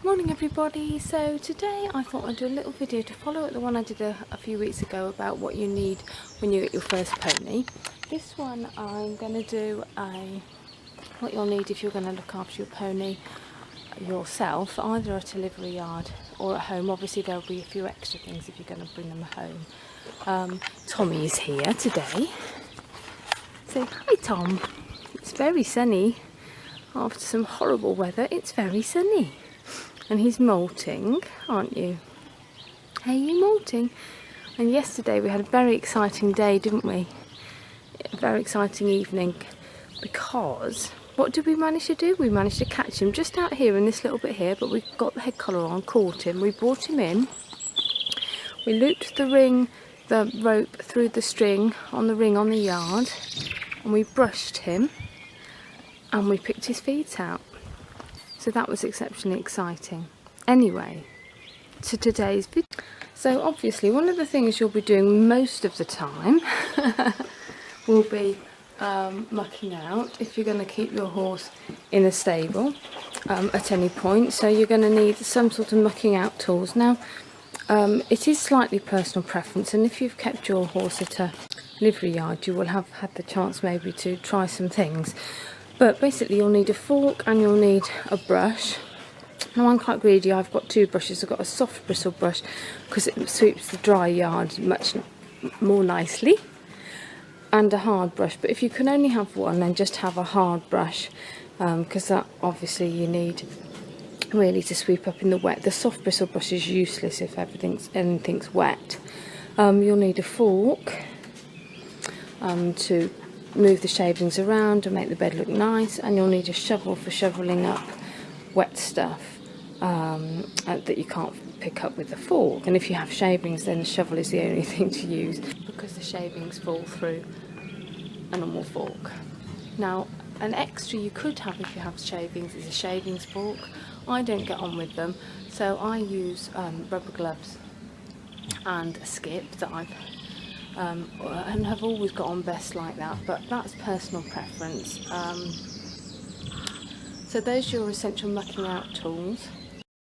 Morning everybody. So today I thought I'd do a little video to follow up the one I did a few weeks ago about what you need when you get your first pony. This one I'm going to do what you'll need if you're going to look after your pony yourself, either at a livery yard or at home. Obviously there'll be a few extra things if you're going to bring them home. Tommy is here today. Say hi Tom. It's very sunny. After some horrible weather, it's very sunny. And he's molting, aren't you? Hey, you molting? And yesterday we had a very exciting day, didn't we? A very exciting evening, because what did we manage to do? We managed to catch him just out here in this little bit here, but we got the head collar on, caught him, we brought him in, we looped the rope through the string on the ring on the yard, and we brushed him, and we picked his feet out. So that was exceptionally exciting. Anyway, to today's video. So obviously one of the things you'll be doing most of the time will be mucking out if you're going to keep your horse in a stable at any point. So you're going to need some sort of mucking out tools. Now it is slightly personal preference, and if you've kept your horse at a livery yard you will have had the chance maybe to try some things. But basically you'll need a fork and you'll need a brush. Now I'm quite greedy, I've got two brushes. I've got a soft bristle brush because it sweeps the dry yard much more nicely, and a hard brush. But if you can only have one, then just have a hard brush, because that obviously you need really to sweep up in the wet. The soft bristle brush is useless if anything's wet. You'll need a fork to move the shavings around and make the bed look nice, and you'll need a shovel for shoveling up wet stuff that you can't pick up with the fork. And if you have shavings, then the shovel is the only thing to use because the shavings fall through a normal fork. Now an extra you could have if you have shavings is a shavings fork. I don't get on with them, so I use rubber gloves and a skip that I've and have always got on best like that, but that's personal preference. So those are your essential mucking out tools.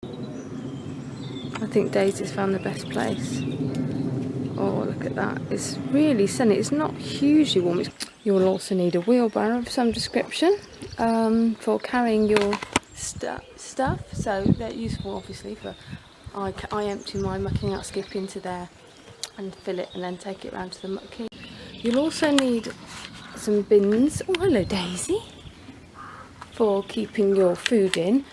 I think Daisy's found the best place. Oh, look at that, it's really sunny, it's not hugely warm. You'll also need a wheelbarrow of some description for carrying your stuff, so they're useful obviously for, I empty my mucking out skip into there and fill it and then take it round to the mucking. You'll also need some bins, oh hello Daisy, for keeping your food in.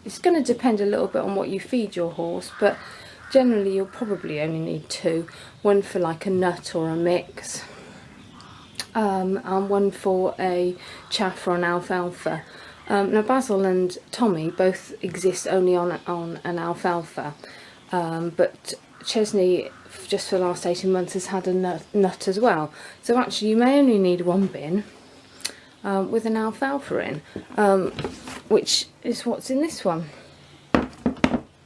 It's going to depend a little bit on what you feed your horse, but generally you'll probably only need two. One for like a nut or a mix, and one for a chaff or an alfalfa. Now Basil and Tommy both exist only on an alfalfa, but Chesney just for the last 18 months has had a nut as well. So actually you may only need one bin with an alfalfa in, which is what's in this one.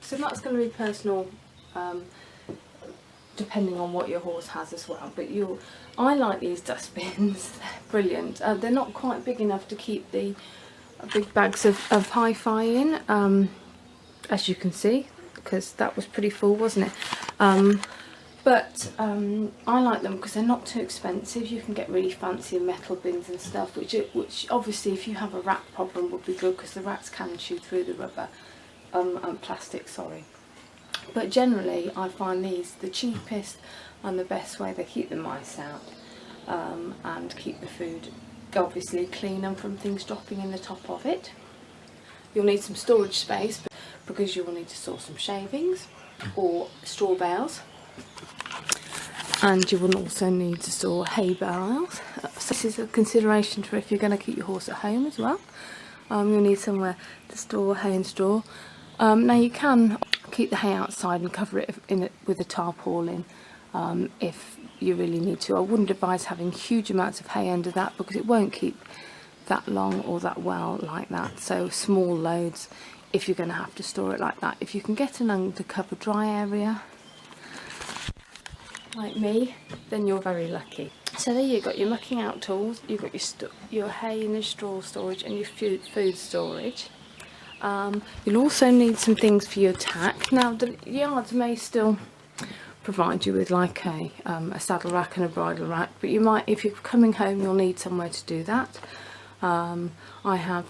So that's going to be personal, depending on what your horse has as well. But I like these dustbins, they're brilliant. They're not quite big enough to keep the big bags of hi-fi in, as you can see, because that was pretty full, wasn't it? But I like them because they're not too expensive. You can get really fancy metal bins and stuff, which obviously if you have a rat problem would be good, because the rats can chew through the rubber and plastic, sorry. But generally I find these the cheapest and the best way. They keep the mice out and keep the food obviously clean and from things dropping in the top of it. You'll need some storage space because you will need to store some shavings or straw bales, and you will also need to store hay bales. So this is a consideration for if you're going to keep your horse at home as well. You'll need somewhere to store hay and straw. Now you can keep the hay outside and cover it with a tarpaulin if you really need to. I wouldn't advise having huge amounts of hay under that because it won't keep that long or that well like that. So small loads if you're going to have to store it like that. If you can get an undercover dry area like me, then you're very lucky. So there you've got your mucking out tools, you've got your hay and your straw storage and your food storage. You'll also need some things for your tack. Now the yards may still provide you with like a saddle rack and a bridle rack, but you might, if you're coming home, you'll need somewhere to do that. I have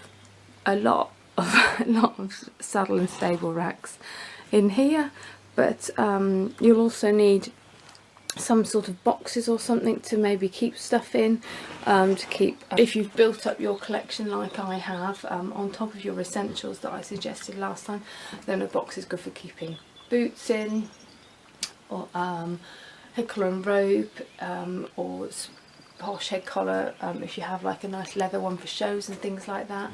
a lot of saddle and stable racks in here, but you'll also need some sort of boxes or something to maybe keep stuff in, to keep, if you've built up your collection like I have, on top of your essentials that I suggested last time, then a box is good for keeping boots in, or head collar and rope, or posh head collar, if you have like a nice leather one for shows and things like that.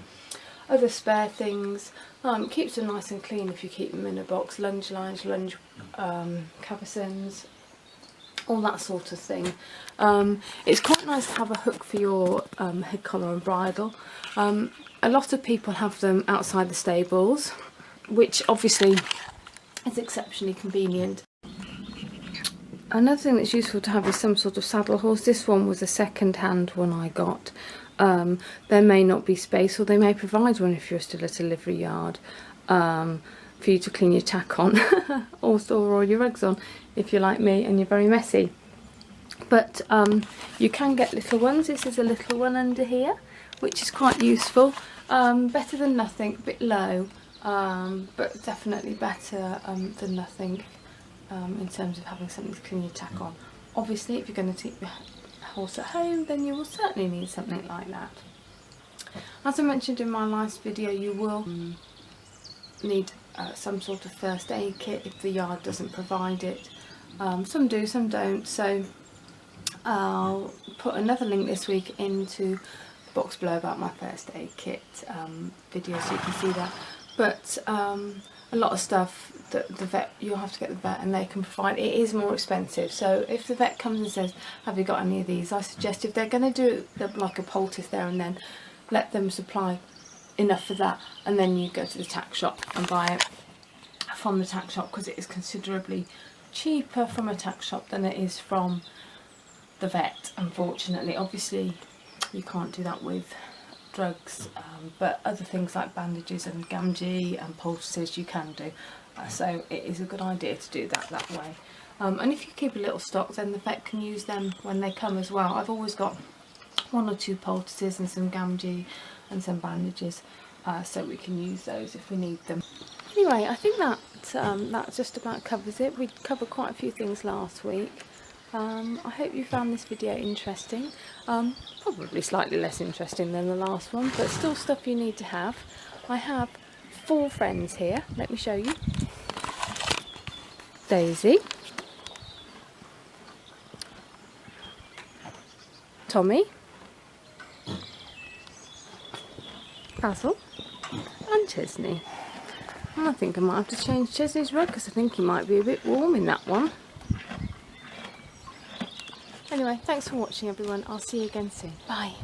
Other spare things, it keeps them nice and clean if you keep them in a box. Lunge lines, lunge capucins, all that sort of thing. It's quite nice to have a hook for your head collar and bridle. A lot of people have them outside the stables, which obviously is exceptionally convenient. Another thing that's useful to have is some sort of saddle horse. This one was a second-hand one I got. There may not be space, or they may provide one if you're still at a livery yard, for you to clean your tack on or store all your rugs on if you're like me and you're very messy. But you can get little ones. This is a little one under here, which is quite useful. Better than nothing, a bit low, but definitely better than nothing in terms of having something to clean your tack on. Obviously, if you're going to keep your horse at home, then you will certainly need something like that. As I mentioned in my last video, you will need some sort of first aid kit if the yard doesn't provide it. Some do, some don't, so I'll put another link this week into the box below about my first aid kit video, so you can see that. But a lot of stuff that the vet, you'll have to get the vet and they can provide. It is more expensive, so if the vet comes and says, have you got any of these, I suggest if they're going to do like a poultice there and then, let them supply enough for that, and then you go to the tack shop and buy it from the tack shop, because it is considerably cheaper from a tack shop than it is from the vet, unfortunately. Obviously you can't do that with drugs, but other things like bandages and gamgee and poultices you can do, so it is a good idea to do that way. And if you keep a little stock, then the vet can use them when they come as well. I've always got 1 or 2 poultices and some gamgee and some bandages, so we can use those if we need them. Anyway, I think that just about covers it. We covered quite a few things last week. I hope you found this video interesting. Probably slightly less interesting than the last one, but still stuff you need to have. I have 4 friends here. Let me show you. Daisy, Tommy, Basil and Chesney. And I think I might have to change Chesney's rug because I think he might be a bit warm in that one. Anyway, thanks for watching everyone. I'll see you again soon. Bye.